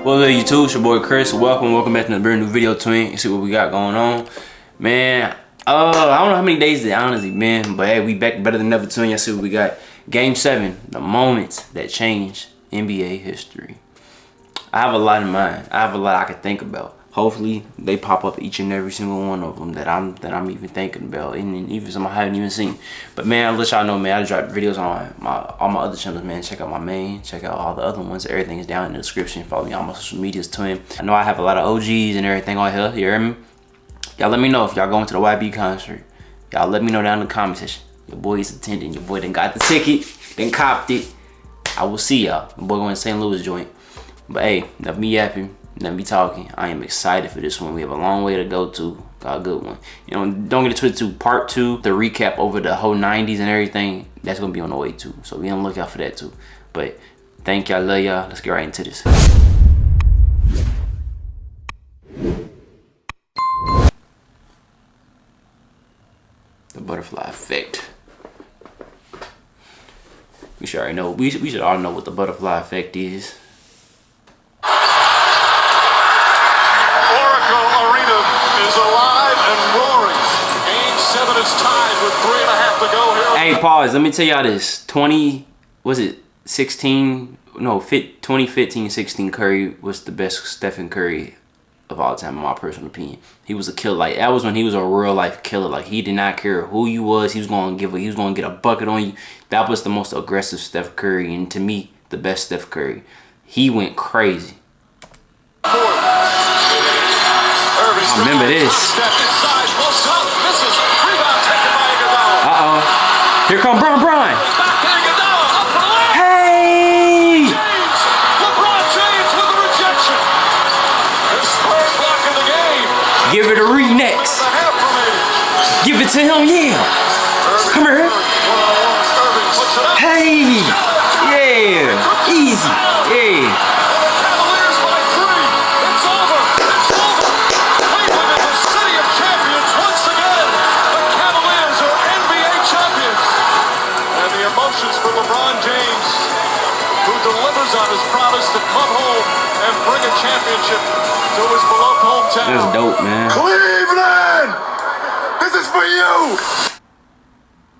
What's up, YouTube? It's your boy Chris. Welcome back to another brand new video, twin. You see what we got going on, man. I don't know how many days it honestly been, but hey, we back better than ever, twin. You see what we got. Game 7, the moments that changed NBA history. I have a lot in mind. I have a lot I can think about. Hopefully, they pop up each and every single one of them that I'm even thinking about, and even some I haven't even seen. But man, I'll let y'all know, man. I drop videos on all my other channels, man. Check out my main, check out all the other ones. Everything is down in the description. Follow me on my social medias, twin. I know I have a lot of OGs and everything on here. You hear me? Y'all let me know if y'all going to the YB concert. Y'all let me know down in the comment section. Your boy is attending. Your boy done got the ticket, then copped it. I will see y'all. Your boy going to St. Louis joint. But hey, enough me yapping. Let me talking. I am excited for this one. We have a long way to go to. Got a good one. You know, don't get it twisted too. Part 2, the recap over the whole 90s and everything. That's gonna be on the way too. So be on the lookout for that too. But thank y'all, love y'all. Let's get right into this. The butterfly effect. We should already know. We should all know what the butterfly effect is. Hey, pause. Let me tell y'all this. 2015-16 Curry was the best Stephen Curry of all time, in my personal opinion. He was a killer. Like, that was when he was a real life killer. Like, he did not care who you was. He was gonna get a bucket on you. That was the most aggressive Steph Curry, and to me, the best Steph Curry. He went crazy. I remember this. Here come Bron. Hey! LeBron James with a rejection. His third block of the game. Give it a next. Give it to him, yeah. Come here. Hey! Yeah. Easy. Yeah. LeBron James, who delivers on his promise to come home and bring a championship to his beloved hometown. That's dope, man. Cleveland! This is for you!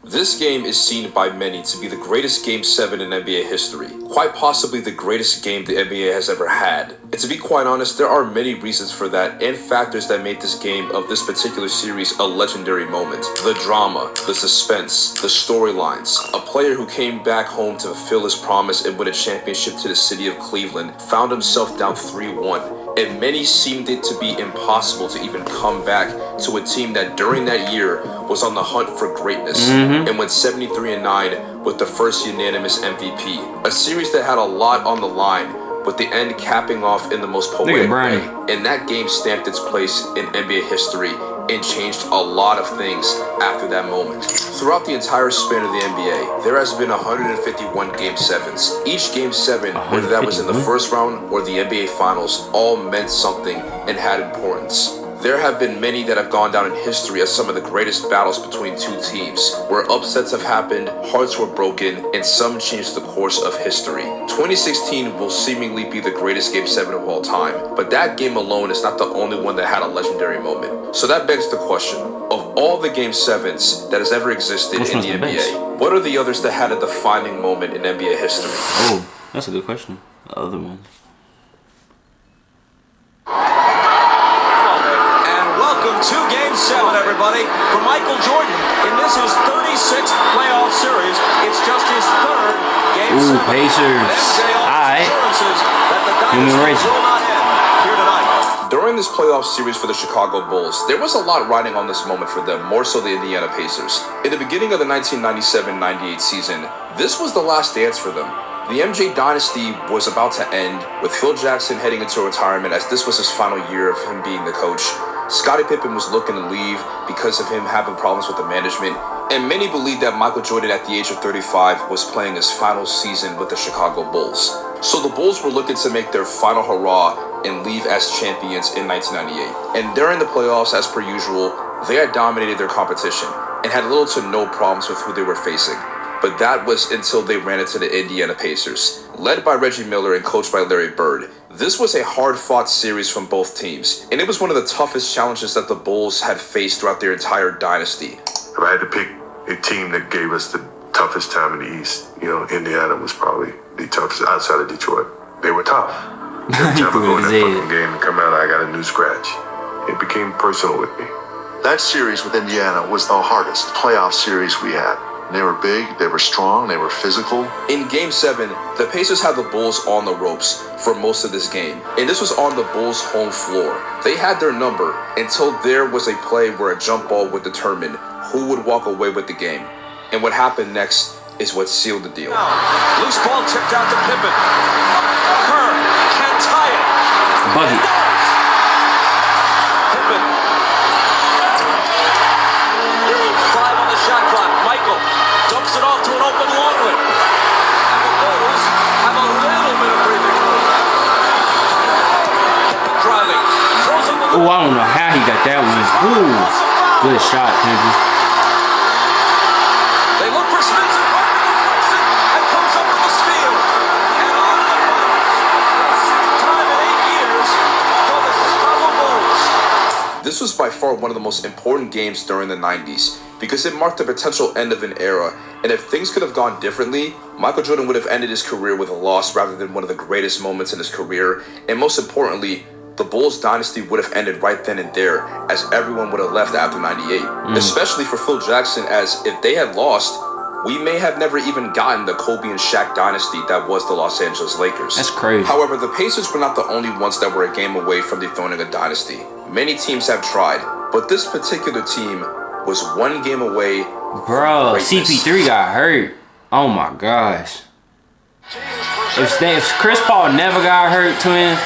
This game is seen by many to be the greatest Game 7 in NBA history, quite possibly the greatest game the NBA has ever had. And to be quite honest, there are many reasons for that and factors that made this game of this particular series a legendary moment. The drama, the suspense, the storylines. A player who came back home to fulfill his promise and win a championship to the city of Cleveland found himself down 3-1. And many seemed it to be impossible to even come back to a team that during that year was on the hunt for greatness and went 73-9 with the first unanimous MVP. A series that had a lot on the line, with the end capping off in the most poetic way. And that game stamped its place in NBA history and changed a lot of things after that moment. Throughout the entire span of the NBA, there has been 151 Game 7s. Each Game 7, whether that was in the first round or the NBA Finals, all meant something and had importance. There have been many that have gone down in history as some of the greatest battles between two teams, where upsets have happened, hearts were broken, and some changed the course of history. 2016 will seemingly be the greatest Game 7 of all time, but that game alone is not the only one that had a legendary moment. So that begs the question, of all the Game 7s that has ever existed in the NBA, what are the others that had a defining moment in NBA history? Oh, that's a good question. The other one. To Game 7, everybody, for Michael Jordan. In this, his 36th playoff series, it's just his third Game 7. Pacers. Alright. During this playoff series for the Chicago Bulls, there was a lot riding on this moment for them, more so the Indiana Pacers. In the beginning of the 1997-98 season, this was the last dance for them. The MJ dynasty was about to end, with Phil Jackson heading into retirement as this was his final year of him being the coach. Scottie Pippen was looking to leave because of him having problems with the management, and many believed that Michael Jordan at the age of 35 was playing his final season with the Chicago Bulls. So the Bulls were looking to make their final hurrah and leave as champions in 1998. And during the playoffs, as per usual, they had dominated their competition and had little to no problems with who they were facing. But that was until they ran into the Indiana Pacers. Led by Reggie Miller and coached by Larry Bird, This was a hard-fought series from both teams, and it was one of the toughest challenges that the Bulls had faced throughout their entire dynasty. If I had to pick a team that gave us the toughest time in the East, Indiana was probably the toughest outside of Detroit. They were tough. Every time I go in that fucking game and come out, I got a new scratch. It became personal with me. That series with Indiana was the hardest playoff series we had. They were big, they were strong, they were physical. In Game 7, the Pacers had the Bulls on the ropes for most of this game, and this was on the Bulls' home floor. They had their number until there was a play where a jump ball would determine who would walk away with the game. And what happened next is what sealed the deal. Loose ball tipped out to Pippen. Kerr can't tie it. Bucket. Pippen. 5 on the shot clock. Michael dumps it off to an open Longley. And the Bulls have a little bit of breathing room. Pippen driving. Throws him the Oh, I don't know how he got that one. Ooh, good shot, Pippen. They look for Spencer. And comes up with the steal. And on the finals. 6th time in 8 years for the Chicago Bulls. This was by far one of the most important games during the 90s because it marked the potential end of an era, and if things could have gone differently, Michael Jordan would have ended his career with a loss rather than one of the greatest moments in his career, and most importantly, the Bulls dynasty would have ended right then and there, as everyone would have left after 98. Especially for Phil Jackson, as if they had lost, we may have never even gotten the Kobe and Shaq dynasty that was the Los Angeles Lakers. That's crazy. However, the Pacers were not the only ones that were a game away from dethroning a dynasty. Many teams have tried, but this particular team was one game away. Bro, CP3 got hurt. Oh my gosh. If Chris Paul never got hurt, twin,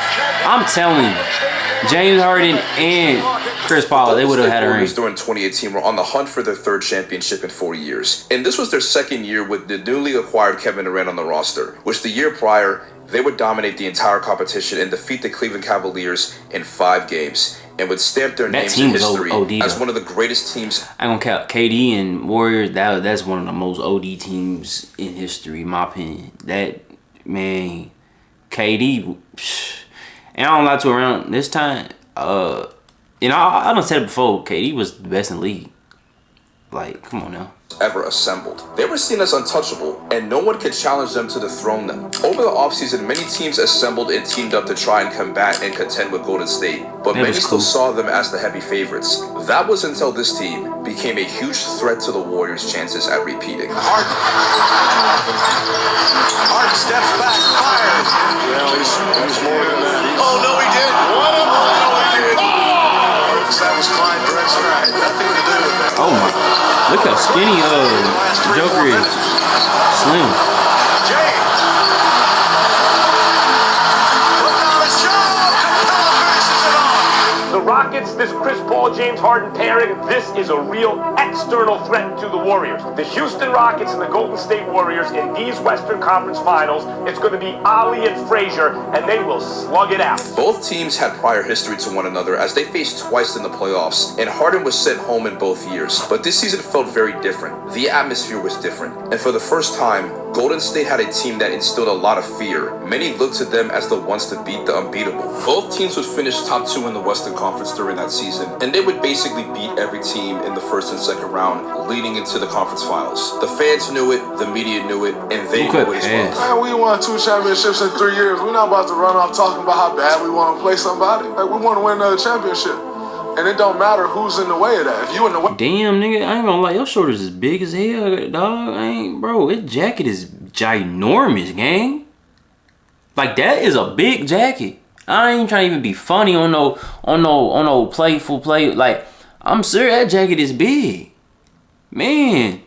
I'm telling you, James Harden and Chris Paul, they would have had a ring. The during 2018 were on the hunt for their 3rd championship in 4 years. And this was their 2nd year with the newly acquired Kevin Durant on the roster, which the year prior, they would dominate the entire competition and defeat the Cleveland Cavaliers in 5 games and would stamp their names in history as one of the greatest teams. I don't count KD and Warriors. That's one of the most OD teams in history, in my opinion. That, man, KD, and I don't lie to around this time. I done said it before. KD was the best in the league. Like, come on now. Ever assembled. They were seen as untouchable, and no one could challenge them to dethrone them. Over the offseason, many teams assembled and teamed up to try and combat and contend with Golden State, but many still saw them as the heavy favorites. That was until this team became a huge threat to the Warriors' chances at repeating. Harden steps back, fires. Well, he's more than that. Oh, no, he did. What a play. That was Clyde Drexler. Had nothing to do with that. Oh my, look how skinny Joker is. Slim. James. Putting on a show. Capella finishes it off. The Rockets, this Chris Paul, James Harden pairing, this is a real external threat to the Warriors. The Houston Rockets and the Golden State Warriors in these Western Conference Finals, it's going to be Ali and Frazier, and they will slug it out. Both teams had prior history to one another as they faced twice in the playoffs, and Harden was sent home in both years. But this season felt very different. The atmosphere was different, and for the first time, Golden State had a team that instilled a lot of fear. Many looked to them as the ones to beat the unbeatable. Both teams would finish top 2 in the Western Conference during that season, and they would basically beat every team in the 1st and 2nd round leading into the conference finals. The fans knew it, the media knew it, and they knew it as well. Man, we won 2 championships in 3 years. We're not about to run off talking about how bad we want to play somebody. Like, we want to win another championship. And it don't matter who's in the way of that. If you in the way. Damn, nigga, I ain't gonna lie, your shoulders is big as hell, dog. Bro, this jacket is ginormous, gang. Like, that is a big jacket. I ain't trying to even be funny on no playful play. Like, I'm serious, that jacket is big. Man.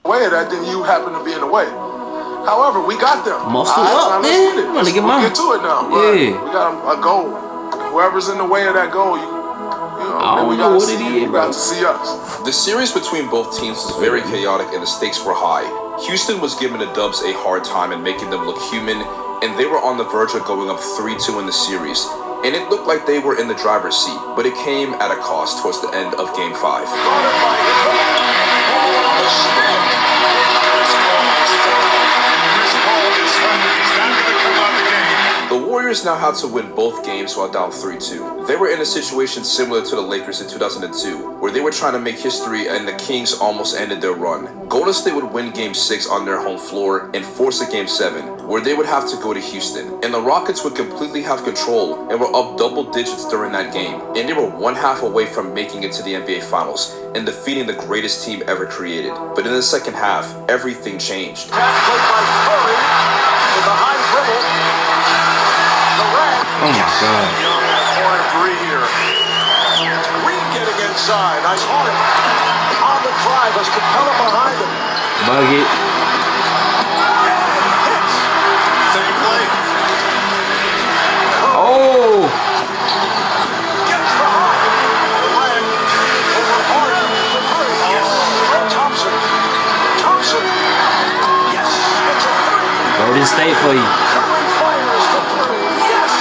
Way of that, then you happen to be in the way. However, we got them. Muscle up, man. I'm gonna get mine. We'll get to it now. Yeah. We got a goal. Whoever's in the way of that goal, I don't know what it is, bro. got to see us. The series between both teams was very chaotic and the stakes were high. Houston was giving the Dubs a hard time and making them look human, and they were on the verge of going up 3-2 in the series. And it looked like they were in the driver's seat, but it came at a cost towards the end of Game 5. Warriors now had to win both games while down 3-2. They were in a situation similar to the Lakers in 2002, where they were trying to make history and the Kings almost ended their run. Golden State would win Game 6 on their home floor and force a Game 7, where they would have to go to Houston. And the Rockets would completely have control and were up double digits during that game. And they were one half away from making it to the NBA Finals and defeating the greatest team ever created. But in the second half, everything changed. Tackled by Curry with a high dribble. Durant. Oh my God. On that corner three here. Green getting inside. Nice Harden on the drive as Capella behind him. Bucket. Hits. Same play. Oh. Gets the hop. Durant over Harden. Curry. Yes. Thompson. Thompson. Yes. It's a three. Golden State for you. Curry fires the three. Yes.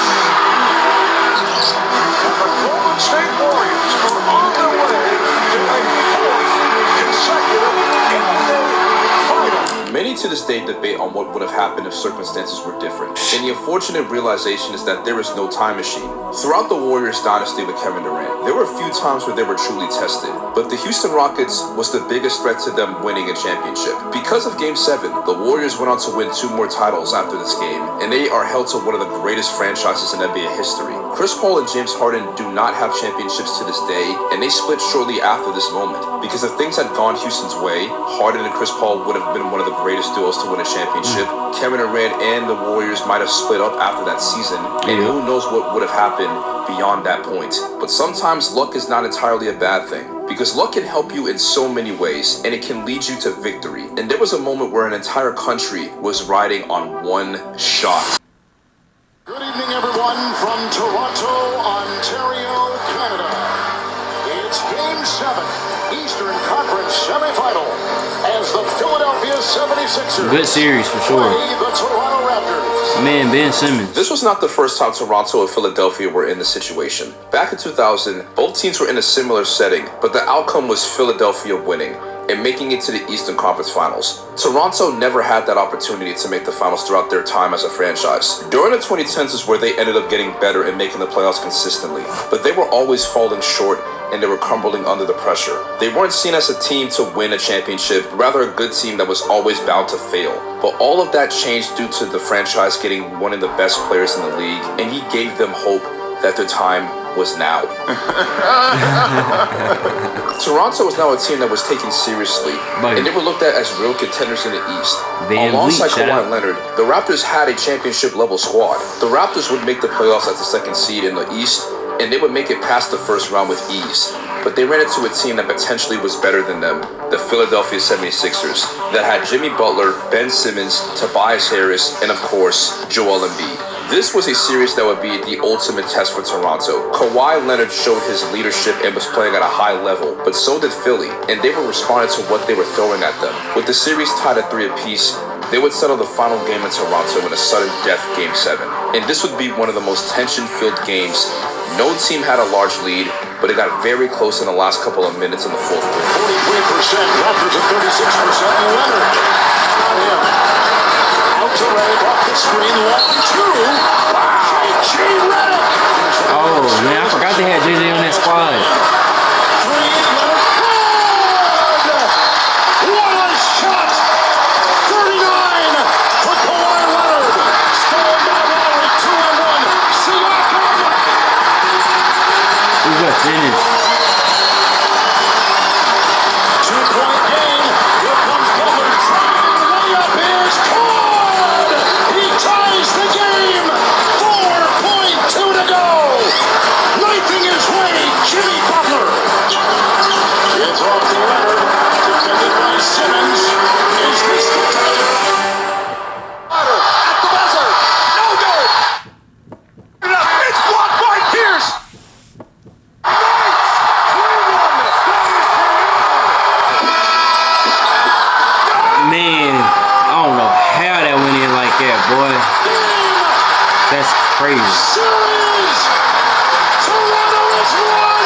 And the Golden State Warriors are on their way to a fourth consecutive NBA final. Many to this day debate on what would have happened if circumstances were different. And the unfortunate realization is that there is no time machine. Throughout the Warriors dynasty with Kevin Durant, there were a few times where they were truly tested, but the Houston Rockets was the biggest threat to them winning a championship. Because of Game 7, the Warriors went on to win 2 more titles after this game, and they are held to one of the greatest franchises in NBA history. Chris Paul and James Harden do not have championships to this day, and they split shortly after this moment. Because if things had gone Houston's way, Harden and Chris Paul would have been one of the greatest duos to win a championship. Kevin Durant and the Warriors might have split up after that season, and who knows what would have happened beyond that point. But sometimes luck is not entirely a bad thing, because luck can help you in so many ways, and it can lead you to victory. And there was a moment where an entire country was riding on one shot. Good evening, everyone, from Toronto, Ontario, Canada. It's Game 7, Eastern Conference semifinal, as the Philadelphia 76ers Good series for sure. play the Toronto Raptors. Man, Ben Simmons. This was not the first time Toronto and Philadelphia were in this situation. Back in 2000, both teams were in a similar setting, but the outcome was Philadelphia winning and making it to the Eastern Conference Finals. Toronto never had that opportunity to make the finals throughout their time as a franchise. During the 2010s is where they ended up getting better and making the playoffs consistently, but they were always falling short and they were crumbling under the pressure. They weren't seen as a team to win a championship, rather a good team that was always bound to fail. But all of that changed due to the franchise getting one of the best players in the league, and he gave them hope that their time was now. Toronto was now a team that was taken seriously, and they were looked at as real contenders in the East. Alongside Kawhi Leonard, the Raptors had a championship-level squad. The Raptors would make the playoffs as the second seed in the East, and they would make it past the first round with ease. But they ran into a team that potentially was better than them, the Philadelphia 76ers, that had Jimmy Butler, Ben Simmons, Tobias Harris, and of course, Joel Embiid. This was a series that would be the ultimate test for Toronto. Kawhi Leonard showed his leadership and was playing at a high level, but so did Philly, and they were responding to what they were throwing at them. With the series tied at 3 apiece, they would settle the final game in Toronto in a sudden death Game 7. And this would be one of the most tension-filled games. No team had a large lead, but it got very close in the last couple of minutes in the fourth quarter. 43%, Raptors at 36%, and Leonard. Not him. Out to Redick, off the screen, 1-2. J.J. Redick. Oh, man, I forgot they had JJ on that squad. 3, Leonard. Good! What a shot! 39 for Kawhi Leonard. Stolen by Lowry, 2-1. Siakam. Who's got finish? 2-point game. Here comes Butler. Layup is good. He ties the game. 4.2 to go. Knifing his way, Jimmy Butler. It's off to Leonard. Defended by Simmons. Is this the time? At the buzzer. No good. It's blocked by Pierce. Man, I don't know how that went in like that, boy. That's crazy. Series. Toronto has won.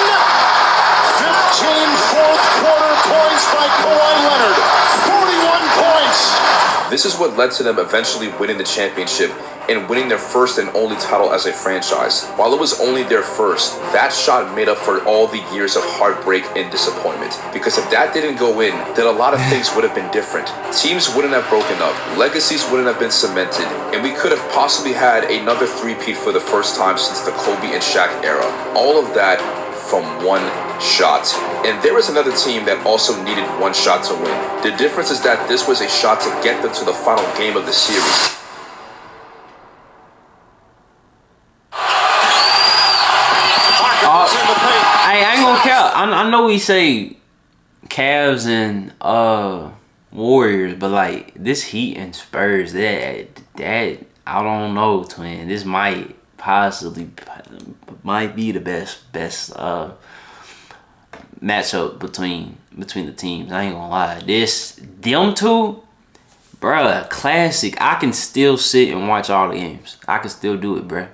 15 fourth quarter points by Kawhi Leonard. 41 points. This is what led to them eventually winning the championship and winning their first and only title as a franchise. While it was only their first, that shot made up for all the years of heartbreak and disappointment. Because if that didn't go in, then a lot of things would have been different. Teams wouldn't have broken up, legacies wouldn't have been cemented, and we could have possibly had another three-peat for the first time since the Kobe and Shaq era. All of that from one shot. And there was another team that also needed one shot to win. The difference is that this was a shot to get them to the final game of the series. I ain't gonna care. I know we say Cavs and Warriors, but like this Heat and Spurs, that I don't know, twin. This might be the best matchup between the teams. I ain't gonna lie. Them two, bruh, classic. I can still sit and watch all the games. I can still do it, bruh.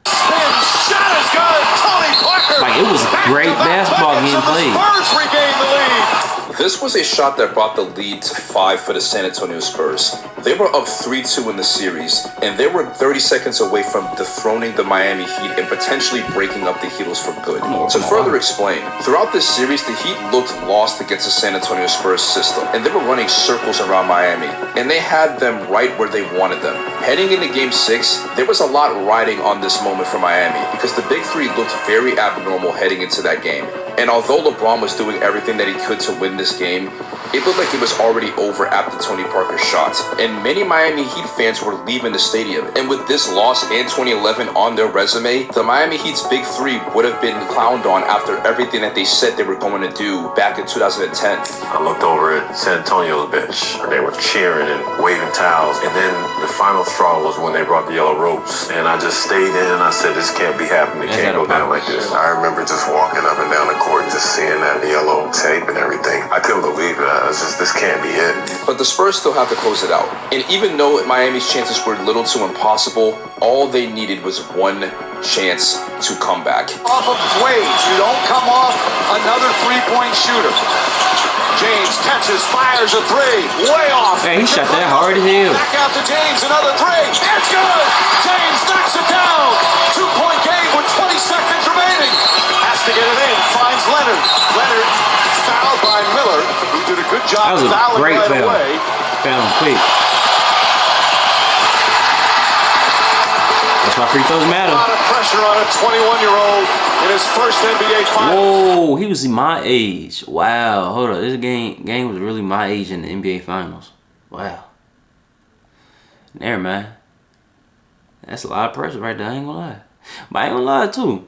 Shot is good. Tony Parker. Like, it was great basketball being played. Spurs regain the lead. This was a shot that brought the lead to 5 for the San Antonio Spurs. They were up 3-2 in the series, and they were 30 seconds away from dethroning the Miami Heat and potentially breaking up the Heatles for good. To further explain, throughout this series, the Heat looked lost against the San Antonio Spurs system, and they were running circles around Miami, and they had them right where they wanted them. Heading into Game 6, there was a lot riding on this moment for Miami, because the Big Three looked very abnormal heading into that game. And although LeBron was doing everything that he could to win this game, it looked like it was already over after Tony Parker's shot. And many Miami Heat fans were leaving the stadium. And with this loss and 2011 on their resume, the Miami Heat's Big Three would have been clowned on after everything that they said they were going to do back in 2010. I looked over at San Antonio's bench. They were cheering and waving towels. And then the final straw was when they brought the yellow ropes. And I just stayed in and I said, this can't be happening. It can't go down like this. I remember just walking up and down the court and just seeing that yellow tape and everything. I couldn't believe it. I was just, this can't be it. But the Spurs still have to close it out. And even though Miami's chances were little to impossible, all they needed was one chance to come back. Off of Wade, you don't come off another three-point shooter. James catches, fires a three, way off. Hey, he shot that hard as hell. Back out to James, another three. It's good. James knocks it down. 2-point game with 20 seconds remaining. Has to get it in. Finds Leonard. Leonard fouled by Miller, who did a good job That was a fouling great right foul. away. Foul him quick. That's why free throws matter. A lot of pressure on a 21-year-old in his first NBA final. Whoa, he was my age. Wow, hold on. This game was really my age in the NBA Finals. Wow. Never mind. That's a lot of pressure right there. I ain't gonna lie. But I ain't gonna lie too.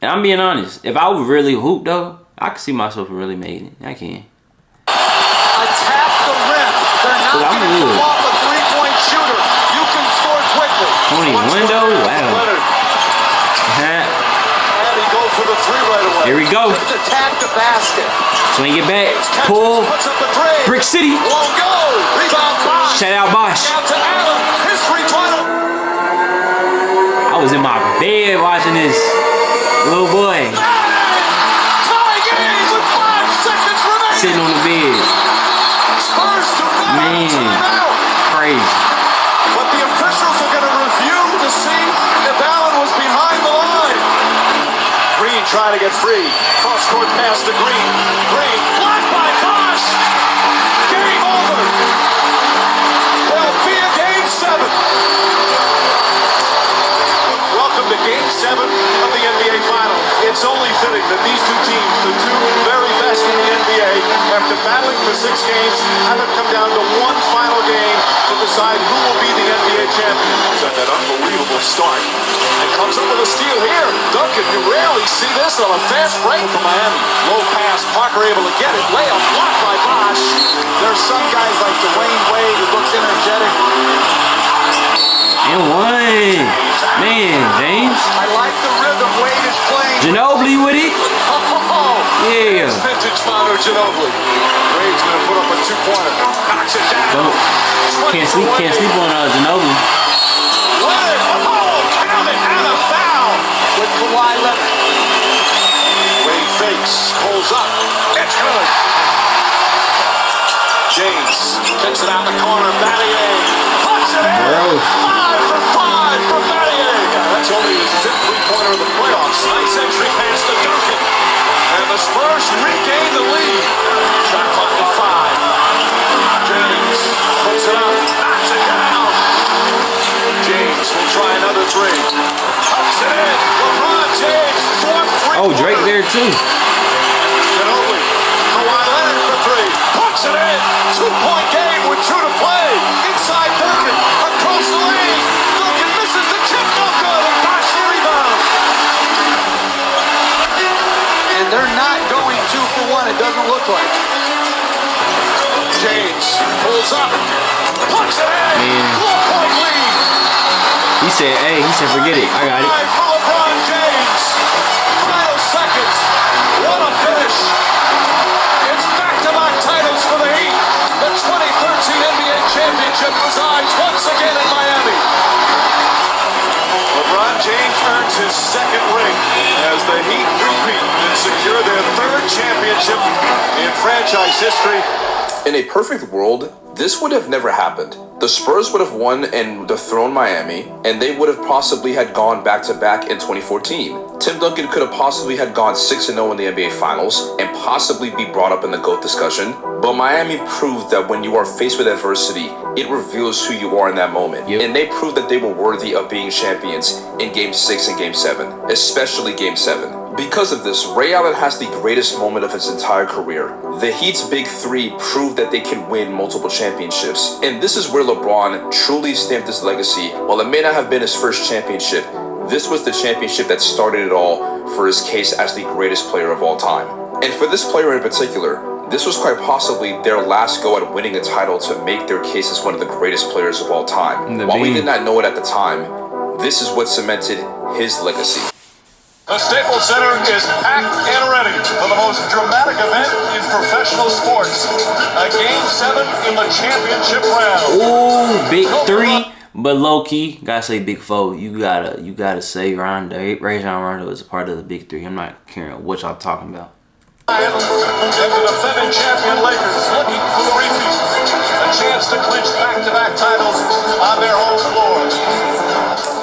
And I'm being honest. If I would really hoop though, I could see myself really made it. I can. Attack the rim. They're not going to come off a three-point shooter. You can score quickly. 21 though? Wow. And he goes for the three right away. Here we go. Just attack the basket. Swing it back. Catches, Pull. puts up the three. Brick City. Won't go. Rebound Bosh. Shout out Bosh. Out to Allen. His three-pointer. I was in my bed watching this. Little boy. Tie game with 5 seconds remaining. Sitting on the bed. Spurs do not have Man. timeout. Crazy. But the officials are going to review to see if Allen was behind the line. Green trying to get free. Cross-court pass to Green. Green blocked by Bosh. Game over. There'll be a Game 7. Welcome to Game 7 of the NBA Finals. It's only fitting that these two teams, the two very best in the NBA, after battling for 6 games, have it come down to one final game to decide who will be the NBA champion. He's had that unbelievable start. And comes up with a steal here. Duncan, you rarely see this on a fast break from Miami. Low pass, Parker able to get it. Layup blocked by Bosh. There's some guys like Dwayne Wade who looks energetic. And one. Man, James. I like the rhythm Wade is playing. Ginobili with it. Yeah. It's vintage Manu Ginobili. Wade's going to put up a 2-pointer. Knocks it down. Can't sleep on Ginobili. Leonard, count it, and a foul with Kawhi Leonard. Wade fakes, pulls up. It's good. James can Gets it out the corner. Battier puts it in. Bro. 5 for 5 for Battier. That's only his 5th three-pointer of the playoffs. Nice entry pass to Duncan. And the Spurs regain the lead. Shot clock at 5. James puts it up. Knocks it down. James will try another three. Puts it in. LeBron James, 4th three. Oh, Drake there too. Ginobili. Kawhi Leonard for 3. Puts it in. 2-point game with 2 to play. Inside Duncan. Across the lane. Duncan misses the tip. No good. And knocks the rebound. And they're not going 2 for 1, it doesn't look like. James pulls up. Puts it in. Man. 4-point lead. He said, hey, he said, forget it. I got it. For LeBron James. Final seconds. What a finish. It's back-to-back titles for the Heat. The 2013 NBA Championship resides once again in Miami. LeBron James earns his 2nd ring as the Heat repeat and secure their 3rd championship in franchise history. In a perfect world, this would have never happened. The Spurs would have won and dethroned Miami, and they would have possibly had gone back-to-back in 2014. Tim Duncan could have possibly had gone 6-0 in the NBA Finals and possibly be brought up in the GOAT discussion. But Miami proved that when you are faced with adversity, it reveals who you are in that moment. Yep. And they proved that they were worthy of being champions in Game 6 and Game 7, especially Game 7. Because of this, Ray Allen has the greatest moment of his entire career. The Heat's Big Three proved that they can win multiple championships. And this is where LeBron truly stamped his legacy. While it may not have been his first championship, this was the championship that started it all for his case as the greatest player of all time. And for this player in particular, this was quite possibly their last go at winning a title to make their case as one of the greatest players of all time. While we did not know it at the time, this is what cemented his legacy. The Staples Center is packed and ready for the most dramatic event in professional sports. A Game 7 in the championship round. Ooh, Big 3, but low key, gotta say Big 4. You gotta say Rondo. Rajon Rondo is a part of the Big 3. I'm not caring what y'all talking about. And the defending champion Lakers looking for the repeat. A chance to clinch back-to-back titles on their home floor.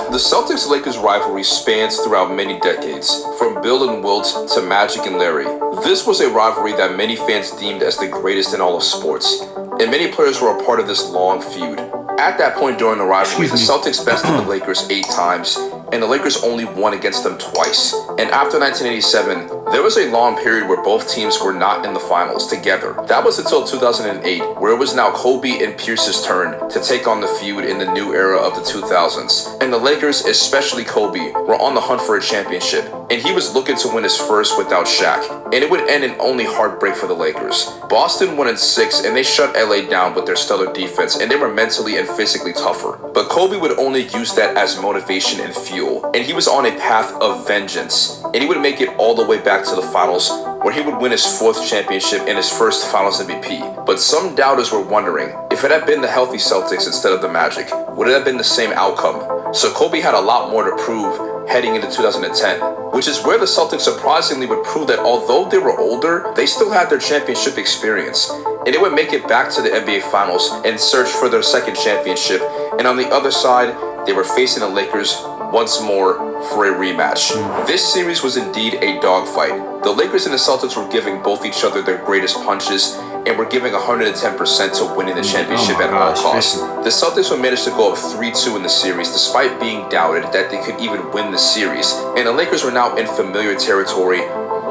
The Celtics-Lakers rivalry spans throughout many decades, from Bill and Wilt to Magic and Larry. This was a rivalry that many fans deemed as the greatest in all of sports, and many players were a part of this long feud. At that point during the rivalry, the Celtics bested the Lakers 8 times, and the Lakers only won against them twice. And after 1987, there was a long period where both teams were not in the finals together. That was until 2008, where it was now Kobe and Pierce's turn to take on the feud in the new era of the 2000s. And the Lakers, especially Kobe, were on the hunt for a championship, and he was looking to win his first without Shaq, and it would end in only heartbreak for the Lakers. Boston won in 6, and they shut LA down with their stellar defense, and they were mentally and physically tougher. But Kobe would only use that as motivation and fuel, and he was on a path of vengeance, and he would make it all the way back to the finals, where he would win his 4th championship and his first finals MVP. But some doubters were wondering, if it had been the healthy Celtics instead of the Magic, would it have been the same outcome? So Kobe had a lot more to prove heading into 2010, which is where the Celtics surprisingly would prove that although they were older, they still had their championship experience, and they would make it back to the NBA Finals and search for their 2nd championship. And on the other side, they were facing the Lakers once more for a rematch. This series was indeed a dogfight. The Lakers and the Celtics were giving both each other their greatest punches and were giving 110% to winning the championship at all costs. The Celtics would manage to go up 3-2 in the series despite being doubted that they could even win the series, and the Lakers were now in familiar territory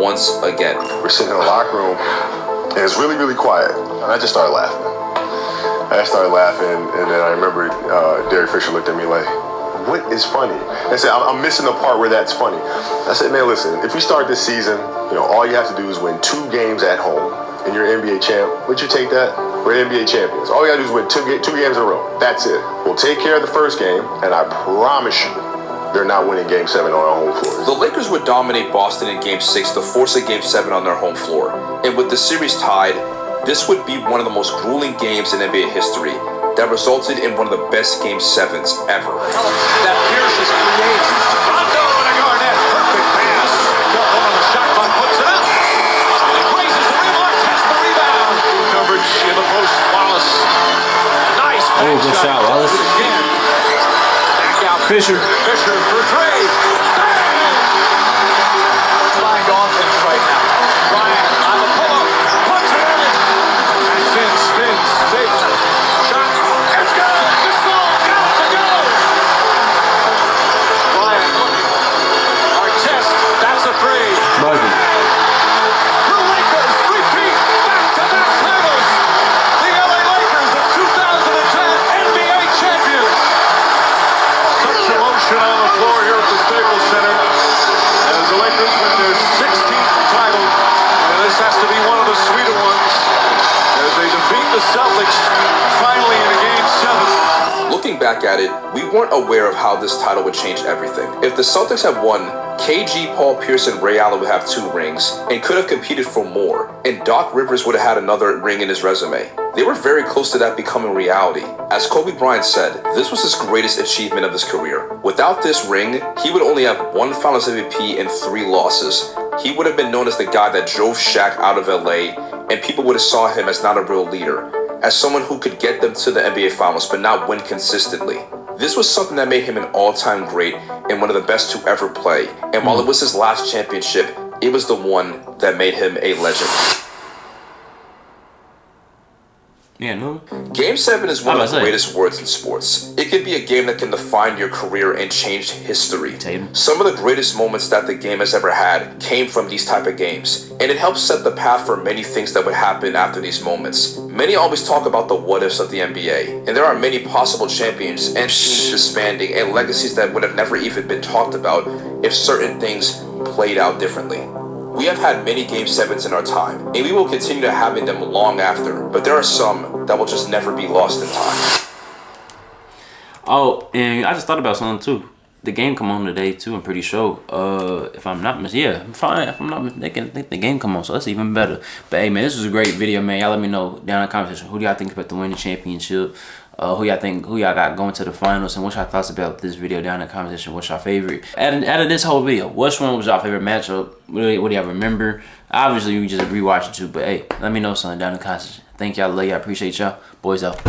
once again. We're sitting in the locker room, and it's really, really quiet, and I just started laughing. And then I remember Derek Fisher looked at me like, what is funny? I said, I'm missing the part where that's funny. I said, man, listen, if we start this season, all you have to do is win 2 games at home, and you're NBA champ. Would you take that? We're NBA champions. All you gotta do is win two games in a row. That's it. We'll take care of the first game, and I promise you, they're not winning Game 7 on our home floor. The Lakers would dominate Boston in Game 6 to force a Game 7 on their home floor. And with the series tied, this would be one of the most grueling games in NBA history that resulted in one of the best Game 7s ever. That Pierce is created. Rondo and a Garnett. Perfect pass. Got one on the shot clock. Puts it up. And he raises the rim. Tests the rebound. Good coverage in the post. Wallace good shot, Wallace. Back out. Fisher. Fisher for three. Flying offense right now. Bryant on the pull-up. Puts it in. That's in. Spins. Takes it. Shot. It's good. It's long. Got it to go. Bryant. Artest. That's a three. Bucket. The Lakers repeat back-to-back titles. The LA Lakers, the 2010 NBA champions. Such emotion on the floor here at the Staples Center as the Lakers win their 16th title. And this has to be one of the sweeter ones as they defeat the Celtics finally in a Game 7. Looking back at it, we weren't aware of how this title would change everything. If the Celtics had won, KG, Paul Pierce, and Ray Allen would have 2 rings and could have competed for more, and Doc Rivers would have had another ring in his resume. They were very close to that becoming reality. As Kobe Bryant said, this was his greatest achievement of his career. Without this ring, he would only have 1 Finals MVP and 3 losses. He would have been known as the guy that drove Shaq out of LA, and people would have saw him as not a real leader, as someone who could get them to the NBA Finals but not win consistently. This was something that made him an all-time great and one of the best to ever play. And while it was his last championship, it was the one that made him a legend. Yeah, no. Game 7 is one of the greatest words in sports. It could be a game that can define your career and change history. Some of the greatest moments that the game has ever had came from these type of games, and it helps set the path for many things that would happen after these moments. Many always talk about the what-ifs of the NBA, and there are many possible champions and teams disbanding and legacies that would have never even been talked about if certain things played out differently. We have had many Game 7s in our time, and we will continue to having them long after, but there are some that will just never be lost in time. Oh, and I just thought about something too. The game come on today too, I'm pretty sure. If I'm not mistaken, if I'm not mistaken, I think the game come on, so that's even better. But hey man, this was a great video, man. Y'all let me know down in the comment section, who do y'all think about to win the championship? Who y'all got going to the finals, and what's y'all thoughts about this video down in the comment section? What's your favorite? Out of this whole video, which one was your favorite matchup? What do y'all remember? Obviously, you just rewatch it too, but hey, let me know something down in the comment section. Thank y'all, love y'all, appreciate y'all. Boys out.